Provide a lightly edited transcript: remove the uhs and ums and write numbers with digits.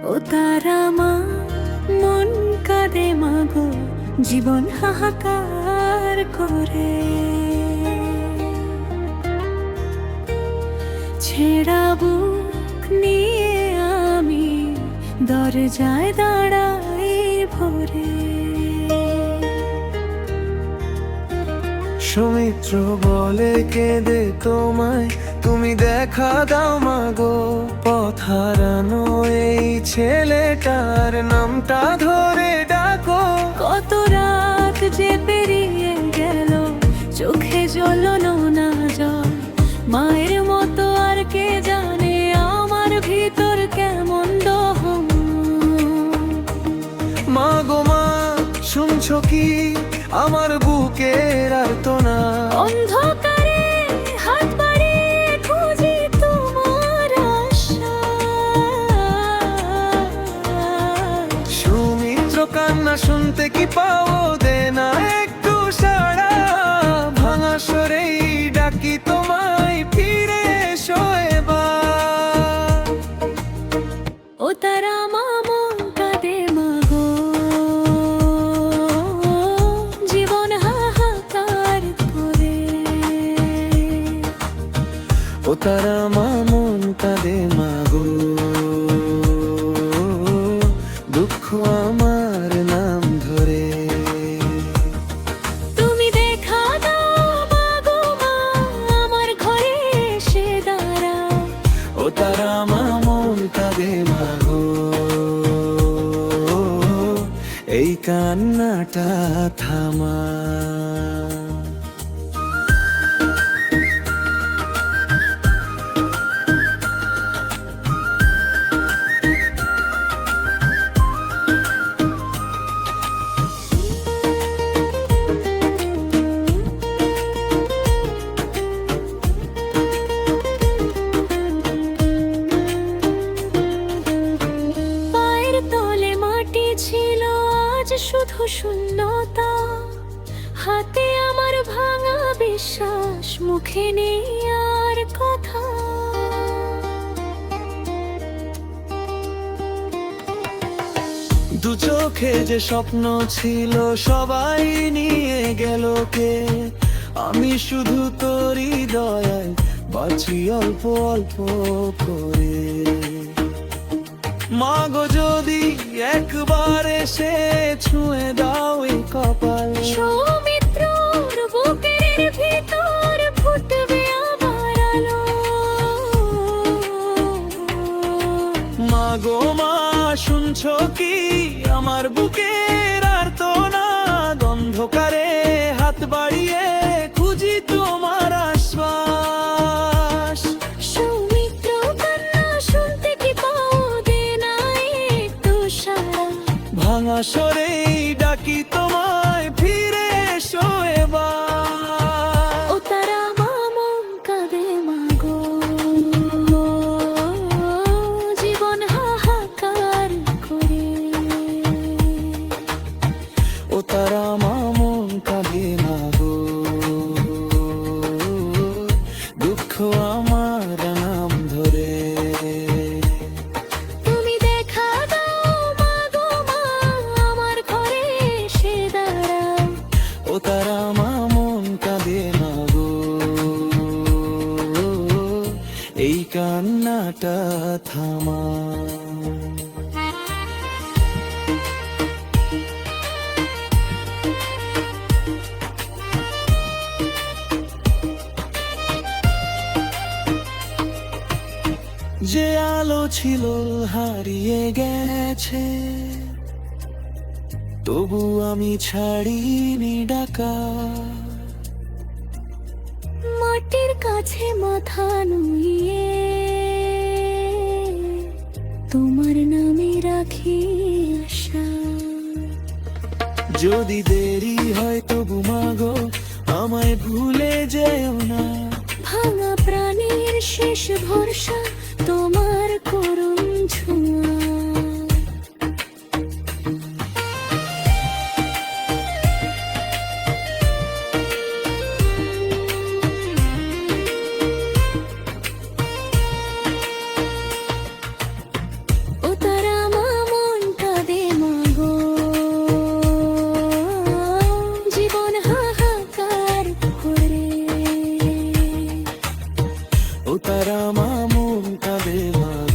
ও তারা মা, মন কাঁদে মাগো, জীবন হাহাকার করে। ছেঁড়া বুক নিয়ে আমি দরজায় দাঁড়াই ভোরে। সৌমিত্র বলে কেঁদে তোমায়, তুমি দেখা দাও মাগো। পথ হারানো এই ছেলেটার নামটা ধরে ডাকো। কত রাত যে পেরিয়ে গেল, চোখে জ্বললো না জল। মায়ের মতো আর কে জানে আমার ভিতর কেমন দহন। মাগো মা, শুনছো কি আমার বুকের আর্তনা? অন্ধকারে হাত বাড়িয়ে খুঁজি তোমার আশা। সৌমিত্র কান্না শুনতে কি পাও? দে না একটু সাড়া। ভাঙা সরেই ডাকি তোমায়, ফিরে এসো এবার। ও তারা মা, মন কাঁদে মাগো, জীবন হাহাকার করে। ও তারা মা, মন কাঁদে মাগো, দুঃখ আমার নাম ধরে। তুমি দেখা দাও মাগো মা, আমার ঘরে এসে দাঁড়াও। ও তারা মা, মন কাঁদে মাগো, এই কান্নাটা থামা। পায়ের তলে মাটি ছিল, আজ শুধু শূন্যতা। হাতে আমার ভাঙা বিশ্বাস, মুখে নেই আর কথা। দু চোখে যে স্বপ্ন ছিল সবাই নিয়ে গেল কে? আমি শুধু তোরই দয়ায় বাঁচি অল্প অল্প করে। মাগো যদি একবার এসে ছুঁয়ে দাও এই কপাল। সৌমিত্রর বুকের ভিতর ফুটবে আবার আলো। মাগো মা, শুনছো কি আমার বুকের আর্তনাদ? অন্ধকারে হাত বাড়িয়ে খুঁজি তোমার আশ্বাস। সৌমিত্র কান্না শুনতে কি পাও? দে না একটু সাড়া। ভাঙা সরেই ডাকি তোমায়, ফিরে এসো এবার। ও তারা মা, মন কাঁদে মাগো, জীবন হাহাকার করে। ও তারা মা, মন কাঁদে মাগো, দুঃখ আমার নাম ধরে। তুমি দেখা দাও মাগো মা, আমার ঘরে এসে দাঁড়াও। ও তারা মা, মন কাঁদে মাগো, এই কান্নাটা থামা। যে আলো ছিল হারিয়ে গেছে, তবু আমি ছাড়িনি ডাকা। মাটির কাছে মাথা নুইয়ে তোমার নামে রাখি আশা। যদি দেরি হয় তবু মাগো, আমায় ভুলে যেও না। ভাঙা প্রাণের শেষ ভরসা, তোমার করুণ ছোঁয়া। ও তারা ও তারা মামুন কাঁদে মা